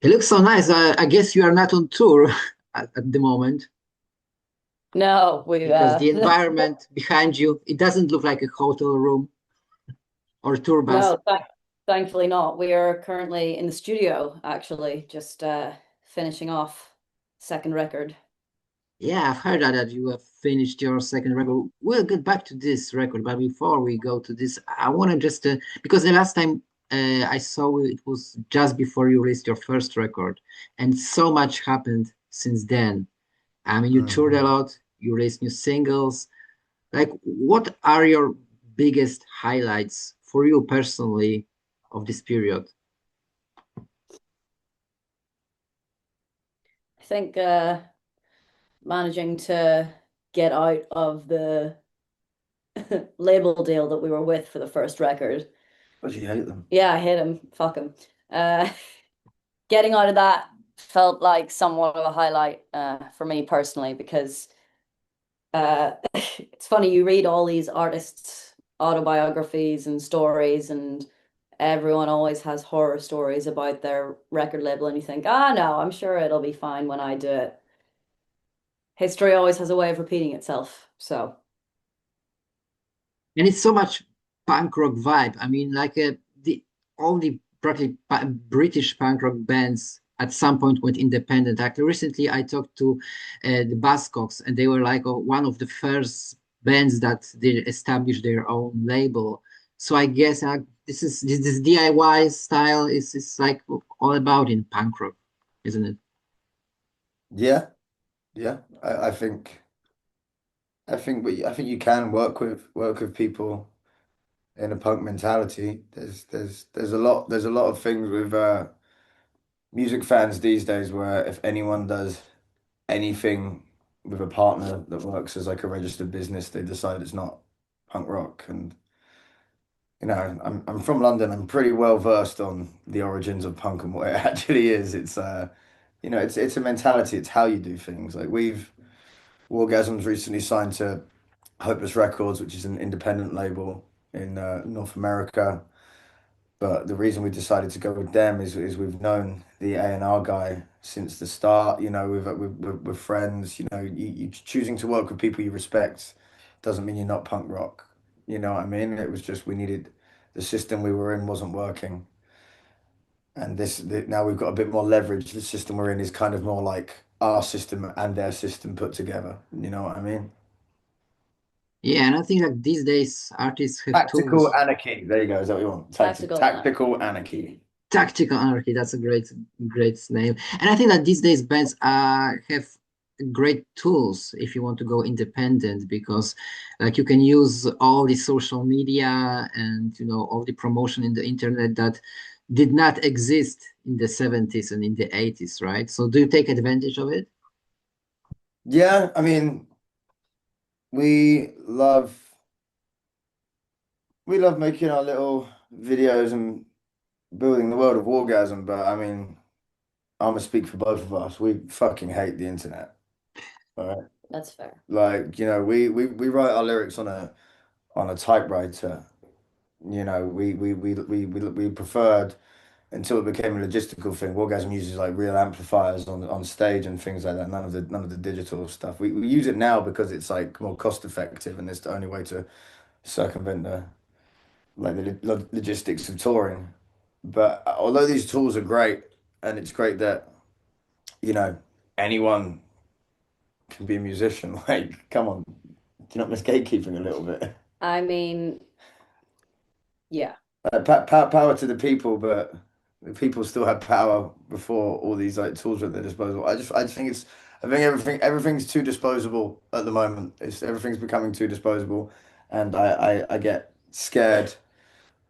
It looks so nice. I guess you are not on tour at the moment No, we because the environment behind you, it doesn't look like a hotel room or tour bus. no, thankfully not. We are currently in the studio, actually, just finishing off second record. Yeah, I've heard that you have finished your second record. We'll get back to this record, but before we go to this, I want to just because the last time I saw you, it was just before you released your first record, and so much happened since then. I mean, you toured a Mhm. lot, you released new singles. Like, what are your biggest highlights for you personally of this period? I think managing to get out of the label deal that we were with for the first record. But you hate them. Yeah, I hate him. Fuck him. Uh, Getting out of that felt like somewhat of a highlight for me personally because it's funny, you read all these artists' autobiographies and stories, and everyone always has horror stories about their record label, and you think, ah, no, I'm sure it'll be fine when I do it. History always has a way of repeating itself. So, And it's so much punk rock vibe. I mean, like the all the practically British punk rock bands at some point went independent. Actually, recently I talked to the Buzzcocks, and they were like one of the first bands that they established their own label. So I guess this DIY style is like all about in punk rock, isn't it? Yeah, yeah. I think you can work with people in a punk mentality. There's a lot of things with music fans these days where if anyone does anything with a partner that works as like a registered business, they decide it's not punk rock. And I'm from London. I'm pretty well versed on the origins of punk and what it actually is. It's a mentality. It's how you do things. Like we've Wargasm's recently signed to Hopeless Records, which is an independent label in North America. But the reason we decided to go with them is we've known the A&R guy since the start. We're friends. You choosing to work with people you respect doesn't mean you're not punk rock. You know what I mean? It was just we needed the system we were in wasn't working, and now we've got a bit more leverage. The system we're in is kind of more like our system and their system put together. You know what I mean? Yeah, and I think like these days artists have Tactical tools. anarchy. There you go. Is that what you want? tactical enough. Tactical anarchy. Tactical Anarchy, that's a great name. And I think that these days bands have great tools if you want to go independent because like you can use all the social media and all the promotion in the internet that did not exist in the 70s and in the 80s, right? So do you take advantage of it? Yeah, I mean, we love we love making our little videos and building the world of Wargasm, but I mean, I'm gonna speak for both of us. We fucking hate the internet. All right. That's fair. Like, we write our lyrics on a typewriter. We preferred until it became a logistical thing. Wargasm uses like real amplifiers on stage and things like that. None of the digital stuff. We use it now because it's like more cost effective and it's the only way to circumvent the logistics of touring. But although these tools are great, and it's great that you know anyone can be a musician, like come on, do you not miss gatekeeping a little bit? I mean, yeah. Power to the people, but the people still have power before all these like tools at their disposal. I think everything's too disposable at the moment. Everything's becoming too disposable, and I get scared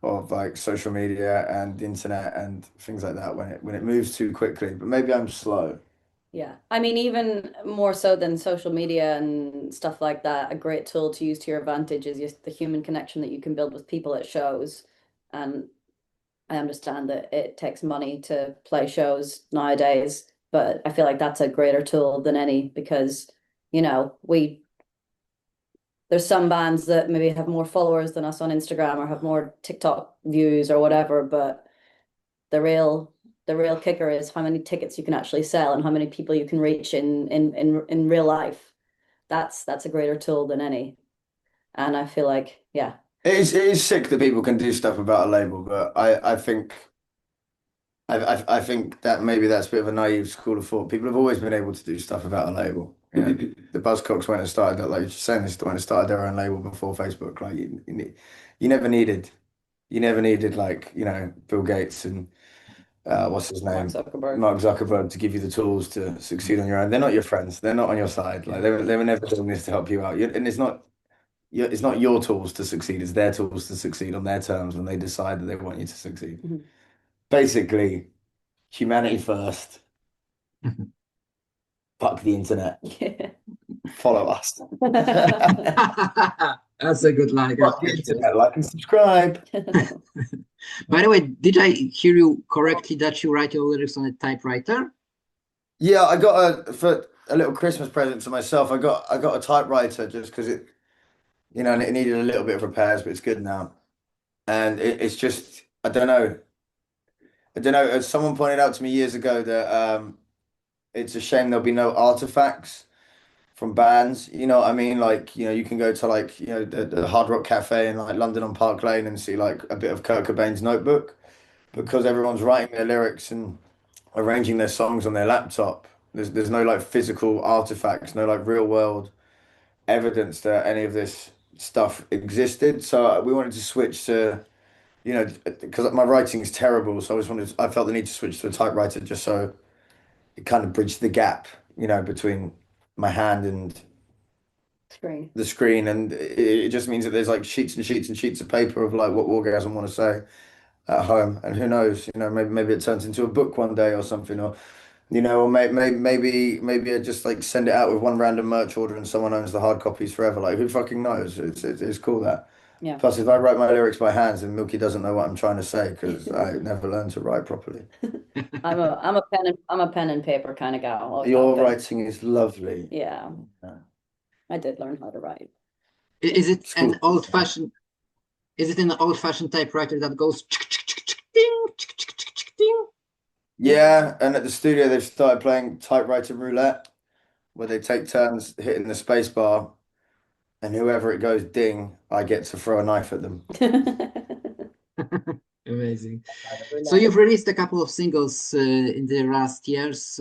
of like social media and the internet and things like that when it moves too quickly. But maybe I'm slow. Yeah. I mean, even more so than social media and stuff like that, a great tool to use to your advantage is just the human connection that you can build with people at shows. And I understand that it takes money to play shows nowadays, but I feel like that's a greater tool than any because, we there's some bands that maybe have more followers than us on Instagram or have more TikTok views or whatever, but the real the real kicker is how many tickets you can actually sell and how many people you can reach in real life. That's a greater tool than any. And I feel like, yeah. It is sick that people can do stuff about a label, but I think that maybe that's a bit of a naive school of thought. People have always been able to do stuff about a label. You know, the Buzzcocks went and started, like you're saying, this went and started their own label before Facebook. Like you never needed like, you know, Bill Gates and what's his name? Mark Zuckerberg to give you the tools to succeed on your own. They're not your friends. They're not on your side. Like they were never doing this to help you out. And it's not your tools to succeed. It's their tools to succeed on their terms when they decide that they want you to succeed. Mm-hmm. Basically, humanity first. Fuck the internet. Yeah. Follow us. That's a good line. Fuck the internet. Like and subscribe. By the way, did I hear you correctly that you write your lyrics on a typewriter? Yeah, I got for a little Christmas present to myself. I got a typewriter just because it, you know, it needed a little bit of repairs, but it's good now. And it's just, I don't know. As someone pointed out to me years ago that it's a shame there'll be no artifacts from bands. You know what I mean? Like, you know, you can go to like, you know, the Hard Rock Cafe in like London on Park Lane and see like a bit of Kurt Cobain's notebook because everyone's writing their lyrics and arranging their songs on their laptop. There's no like physical artifacts, no like real world evidence that any of this stuff existed. So we wanted to switch to, you know, because my writing is terrible. So I felt the need to switch to a typewriter just so it kind of bridged the gap, you know, between my hand and the screen. And it just means that there's like sheets and sheets and sheets of paper of like what Wargasm want to say at home. And who knows, you know, maybe it turns into a book one day or something, or you know, or maybe I just like send it out with one random merch order and someone owns the hard copies forever. Like who fucking knows? It's cool that. Yeah. Plus, if I write my lyrics by hands, then Milkie doesn't know what I'm trying to say because I never learned to write properly. I'm a pen and paper kind of gal. Your writing is lovely. Yeah. I did learn how to write. Is it an old-fashioned? Is it an old-fashioned typewriter that goes ding, ding? Yeah, and at the studio they've started playing typewriter roulette, where they take turns hitting the space bar, and whoever it goes ding, I get to throw a knife at them. Amazing. So you've released a couple of singles in the last years.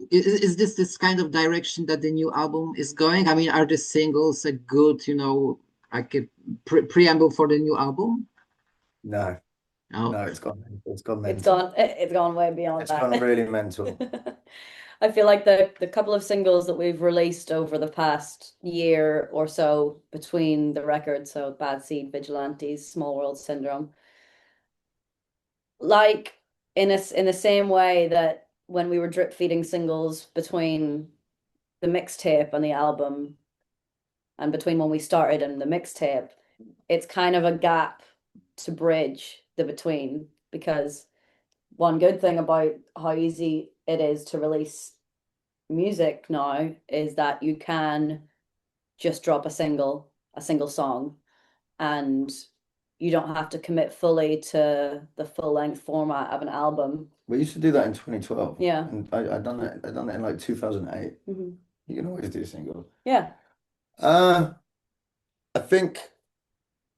Is this kind of direction that the new album is going? I mean, are the singles a good, you know, like a preamble for the new album? No. Oh. No, it's gone mental. It's gone way beyond that. It's gone really mental. I feel like the couple of singles that we've released over the past year or so between the records, so Bad Seed, Vigilantes, Small World Syndrome, like in the same way that when we were drip feeding singles between the mixtape and the album and between when we started and the mixtape, it's kind of a gap to bridge the between, because one good thing about how easy it is to release music now is that you can just drop a single song and you don't have to commit fully to the full-length format of an album. We used to do that in 2012. Yeah. And I done that in like 2008. Mm-hmm. You can always do singles. Yeah. I think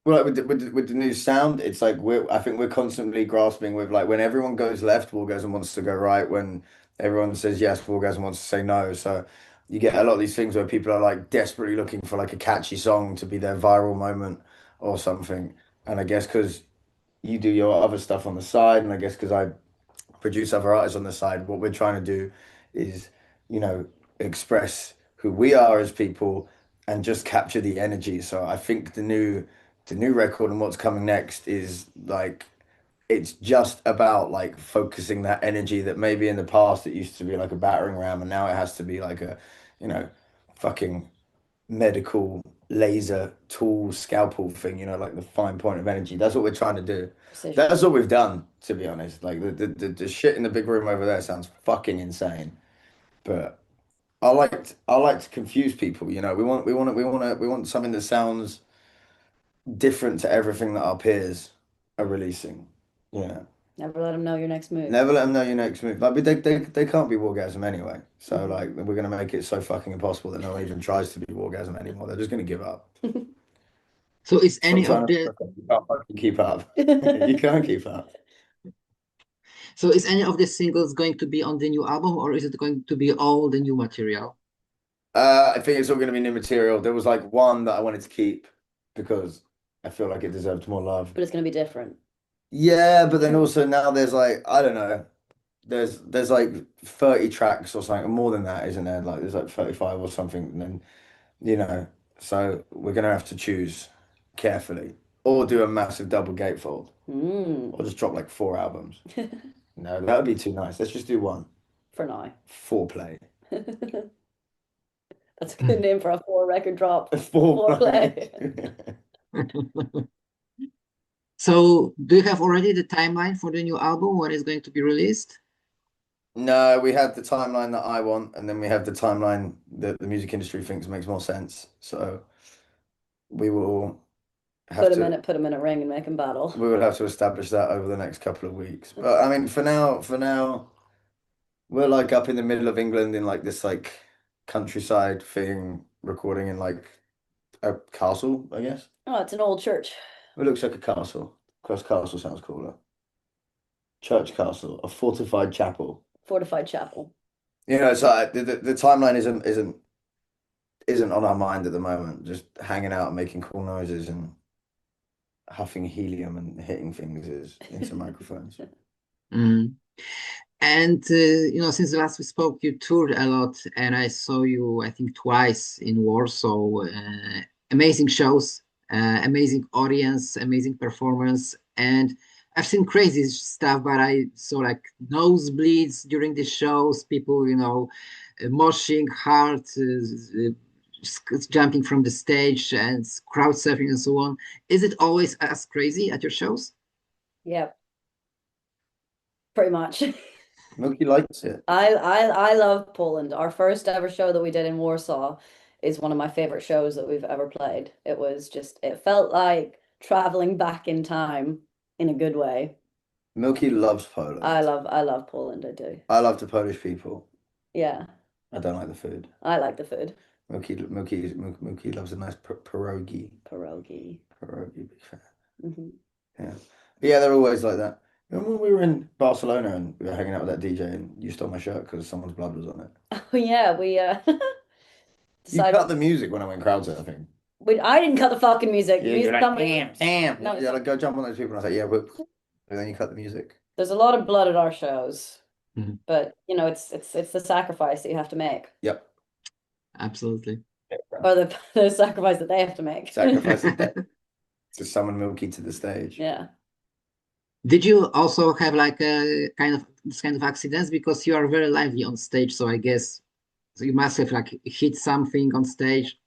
well, like with the new sound, it's like I think we're constantly grasping with like when everyone goes left, Wargasm wants to go right. When everyone says yes, Wargasm wants to say no. So you get a lot of these things where people are like desperately looking for like a catchy song to be their viral moment or something. And I guess because you do your other stuff on the side, and I guess because I produce other artists on the side, what we're trying to do is, you know, express who we are as people and just capture the energy. So I think the new record and what's coming next is like it's just about like focusing that energy that maybe in the past it used to be like a battering ram and now it has to be like a, you know, fucking medical laser tool scalpel thing, you know, like the fine point of energy. That's what we're trying to do. Precision. That's what we've done, to be honest. Like the shit in the big room over there sounds fucking insane, but I like to confuse people. You know, we want something that sounds different to everything that our peers are releasing. Yeah. Never let them know your next move. Never let them know your next move. Like, they can't be Wargasm anyway. So like we're gonna make it so fucking impossible that no one even tries to be Wargasm anymore. They're just gonna give up. So is Stop any trying of to the you can't fucking keep up. You can't keep up. so is any of the singles going to be on the new album, or is it going to be all the new material? I think it's all gonna be new material. There was like one that I wanted to keep because I feel like it deserved more love. But it's going to be different. Yeah, but then also now there's like I don't know. There's like 30 tracks or something, more than that, isn't there? Like there's like 35 or something, and then so we're gonna have to choose carefully, or do a massive double gatefold, or just drop like 4 albums. No, that would be too nice. Let's just do one. For now. 4-play. That's a good name for a 4-record drop. 4-play. So do you have already the timeline for the new album when it's going to be released? No, we have the timeline that I want, and then we have the timeline that the music industry thinks makes more sense. So we will have put them in a ring and make them battle. We will have to establish that over the next couple of weeks. But I mean, for now, we're like up in the middle of England in like this like countryside thing, recording in like a castle, I guess. Oh, it's an old church. It looks like a castle. Because castle sounds cooler. Church castle, a fortified chapel. Fortified chapel. You know, so the timeline isn't on our mind at the moment. Just hanging out and making cool noises and huffing helium and hitting things into microphones. And since the last we spoke, you toured a lot, and I saw you, I think, twice in Warsaw. Amazing shows, amazing audience, amazing performance, and I've seen crazy stuff. But I saw like nosebleeds during the shows, people, moshing hard, jumping from the stage, and crowd surfing and so on. Is it always as crazy at your shows? Yeah, pretty much. Milkie likes it. I love Poland. Our first ever show that we did in Warsaw is one of my favorite shows that we've ever played. It felt like traveling back in time in a good way. Milkie loves Poland. I love Poland, I do. I love the Polish people. Yeah. I don't like the food. I like the food. Milkie loves a nice pierogi. Pierogi, big fan. Mm-hmm. Yeah, they're always like that. Remember when we were in Barcelona and we were hanging out with that DJ and you stole my shirt because someone's blood was on it? Oh yeah, we You cut the music when I went crowd surfing. I didn't cut the fucking music. Yeah, music you're like, damn. No, yeah, like go jump on those people. And I was like, yeah, but and then you cut the music. There's a lot of blood at our shows, but it's the sacrifice that you have to make. Yep. Absolutely. Or the sacrifice that they have to make. Sacrifice to summon Milkie to the stage. Yeah. Did you also have like this kind of accidents, because you are very lively on stage? So I guess you must have like hit something on stage.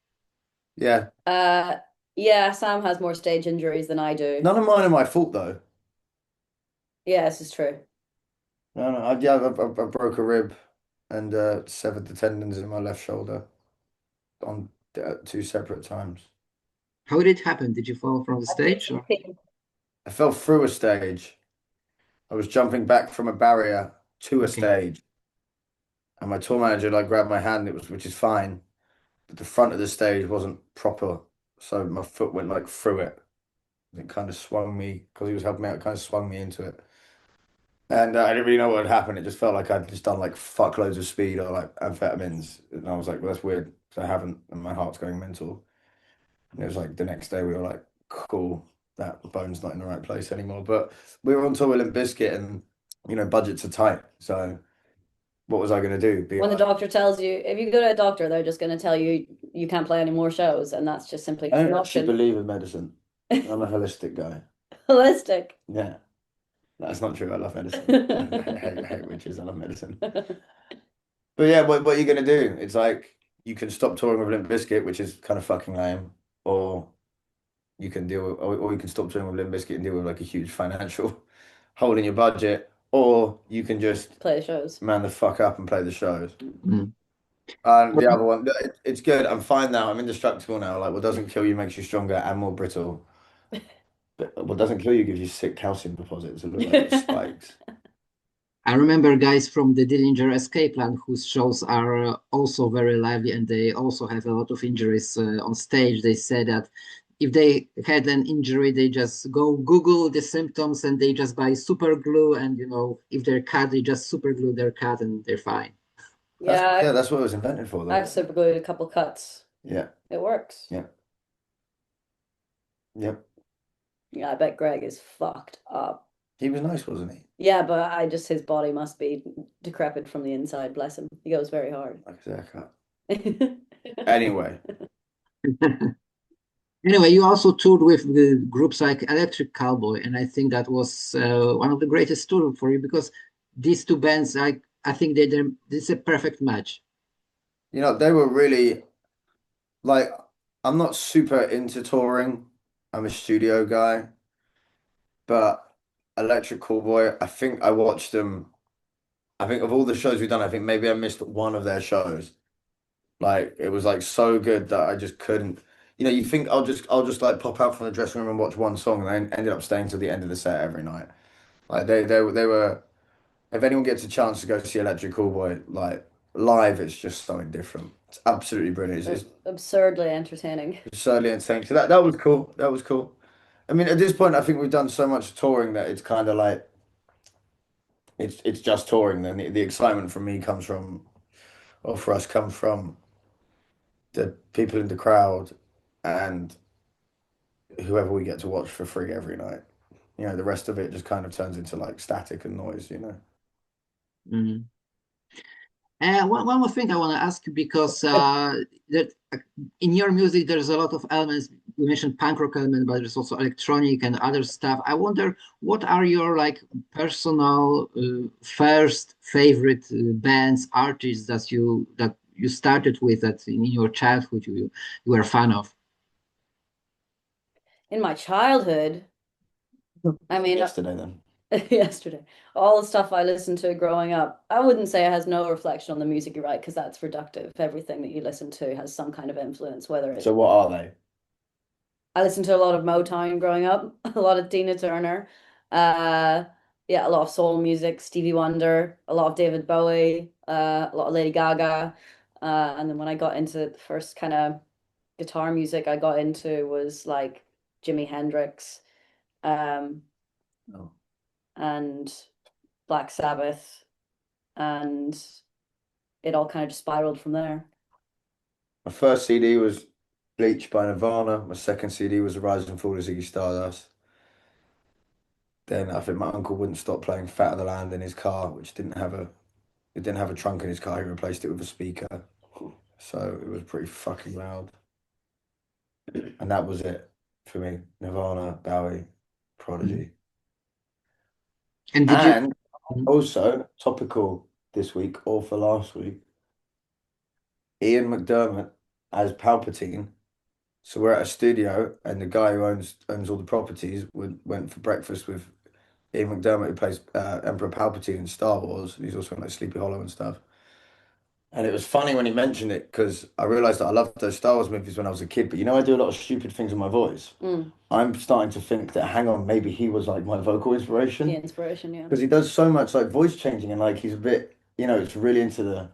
Yeah. Yeah, Sam has more stage injuries than I do. None of mine are my fault though. Yeah, this is true. No, I broke a rib and severed the tendons in my left shoulder on 2 separate times. How did it happen? Did you fall from the stage? Or? I fell through a stage. I was jumping back from a barrier to a stage, and my tour manager like grabbed my hand. Which is fine, but the front of the stage wasn't proper, so my foot went like through it. It kind of swung me because he was helping me out. It kind of swung me into it, and I didn't really know what had happened. It just felt like I'd just done like fuckloads of speed or like amphetamines, and I was like, well, that's weird. So I haven't, and my heart's going mental. And it was like the next day we were like, cool, that bone's not in the right place anymore. But we were on tour with Limp Bizkit and, budgets are tight. So what was I going to do? When the doctor tells you, if you go to a doctor, they're just going to tell you you can't play any more shows. And that's just simply I don't actually believe in medicine. I'm a holistic guy. Holistic? Yeah. That's not true. I love medicine. I hate witches. I love medicine. But yeah, what are you going to do? It's like, you can stop touring with Limp Bizkit, which is kind of fucking lame. Or you can or you can stop touring with Limp Bizkit and deal with like a huge financial hole in your budget, or you can just play the shows, man the fuck up and play the shows. And the other one, it's good. I'm fine now. I'm indestructible now. Like what doesn't kill you makes you stronger and more brittle. But what doesn't kill you gives you sick calcium deposits. It looks like it spikes. I remember guys from the Dillinger Escape Plan whose shows are also very lively and they also have a lot of injuries on stage. They said that if they had an injury, they just go Google the symptoms and they just buy super glue. And, if they're cut, they just super glue their cut and they're fine. Yeah, That's what it was invented for, though. I've super glued a couple cuts. Yeah. It works. Yeah. Yep. Yeah, I bet Greg is fucked up. He was nice, wasn't he? Yeah, but his body must be decrepit from the inside, bless him. He goes very hard. Like his haircut. Anyway. Anyway, you also toured with the groups like Electric Cowboy, and I think that was one of the greatest tours for you because these two bands, I think this is a perfect match. They were really like, I'm not super into touring. I'm a studio guy, but Electric Callboy, I think I watched them. I think of all the shows we've done, I think maybe I missed one of their shows. Like it was like so good that I just couldn't. You think I'll just like pop out from the dressing room and watch one song, and I ended up staying till the end of the set every night. Like they were. If anyone gets a chance to go see Electric Callboy like live, it's just something different. It's absolutely brilliant. It's Absurdly entertaining. absurdly insane. So that was cool. That was cool. I mean, at this point, I think we've done so much touring that it's kind of like it's just touring. Then the excitement from me comes from, or for us, comes from the people in the crowd and whoever we get to watch for free every night. The rest of it just kind of turns into like static and noise. Mhm. One more thing I want to ask you because that in your music there's a lot of elements. You mentioned punk rock element, but there's also electronic and other stuff. I wonder what are your like personal first favorite bands, artists that you started with that in your childhood you were a fan of. In my childhood, I mean, Yesterday, then. yesterday, all the stuff I listened to growing up, I wouldn't say it has no reflection on the music you write because that's reductive. Everything that you listen to has some kind of influence, whether it's So what are they? I listened to a lot of Motown growing up, a lot of Tina Turner, yeah, a lot of soul music, Stevie Wonder, a lot of David Bowie, a lot of Lady Gaga, and then when I got into the first kind of guitar music I got into was like Jimi Hendrix, um, Oh. and Black Sabbath, and it all kind of just spiraled from there. My first CD was Bleach by Nirvana. My second CD was The Rise and Fall of Ziggy Stardust. Then I think my uncle wouldn't stop playing Fat of the Land in his car, which it didn't have a trunk in his car. He replaced it with a speaker. So it was pretty fucking loud. And that was it for me. Nirvana, Bowie, Prodigy. And did you? And also, topical this week or for last week, Ian McDermott as Palpatine. So we're at a studio, and the guy who owns all the properties went for breakfast with Ian McDermott, who plays Emperor Palpatine in Star Wars. He's also in like Sleepy Hollow and stuff. And it was funny when he mentioned it because I realized that I loved those Star Wars movies when I was a kid. But I do a lot of stupid things with my voice. I'm starting to think that, hang on, maybe he was like my vocal inspiration. The inspiration, yeah. Because he does so much like voice changing and like he's a bit, it's really into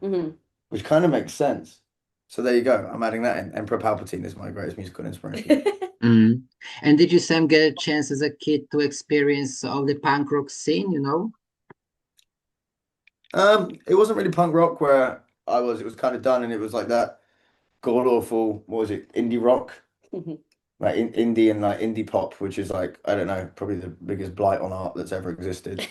which kind of makes sense. So there you go. I'm adding that in. Emperor Palpatine is my greatest musical inspiration. And did you, Sam, get a chance as a kid to experience all the punk rock scene, It wasn't really punk rock where I was. It was kind of done, and it was like that god awful. What was it? Indie rock, like indie and like indie pop, which is like I don't know, probably the biggest blight on art that's ever existed.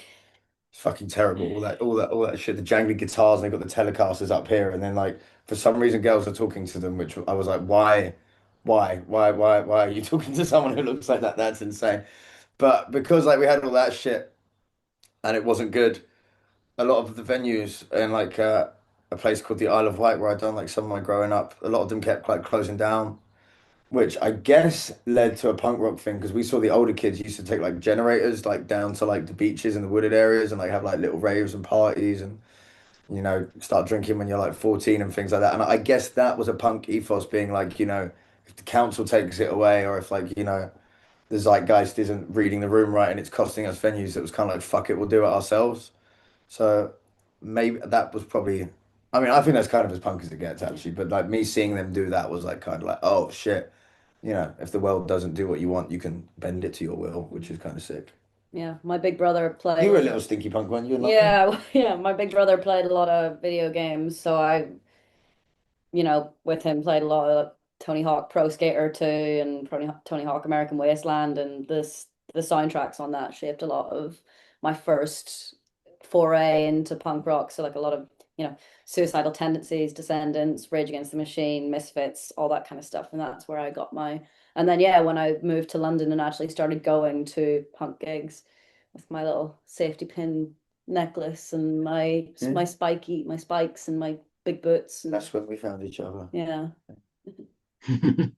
It's fucking terrible. All that shit. The jangly guitars, and they got the Telecasters up here, and then like for some reason girls are talking to them, which I was like, why are you talking to someone who looks like that? That's insane. But because like we had all that shit and it wasn't good, a lot of the venues in like a place called the Isle of Wight where I'd done like some of my growing up, a lot of them kept like closing down, which I guess led to a punk rock thing because we saw the older kids used to take like generators like down to like the beaches and the wooded areas and like have like little raves and parties and start drinking when you're like 14 and things like that. And I guess that was a punk ethos being like, if the council takes it away or if like, the the zeitgeist isn't reading the room right and it's costing us venues. It was kind of like, fuck it, we'll do it ourselves. So maybe that was probably, I mean, I think that's kind of as punk as it gets actually, but like me seeing them do that was like kind of like, oh shit, you know, if the world doesn't do what you want, you can bend it to your will, which is kind of sick. Yeah, my big brother played. You were a little stinky punk, weren't you? Yeah, yeah, my big brother played a lot of video games, so I, with him played a lot of Tony Hawk Pro Skater 2 and Tony Hawk American Wasteland, and the soundtracks on that shaped a lot of my first foray into punk rock. So like a lot of, Suicidal Tendencies, Descendants, Rage Against the Machine, Misfits, all that kind of stuff. And that's where I got and then yeah, when I moved to London and actually started going to punk gigs with my little safety pin necklace and my spikes and my big boots. And that's when we found each other. Yeah.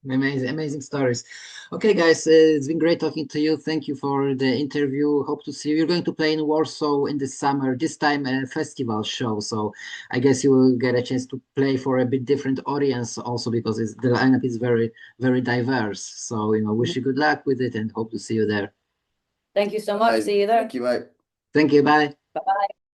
Amazing stories. Okay, guys, it's been great talking to you. Thank you for the interview. Hope to see you. You're going to play in Warsaw in the summer, this time a festival show. So I guess you will get a chance to play for a bit different audience also, because the lineup is very, very diverse. So, wish you good luck with it and hope to see you there. Thank you so much. See you there. Thank you, mate. Thank you. Bye. Bye-bye.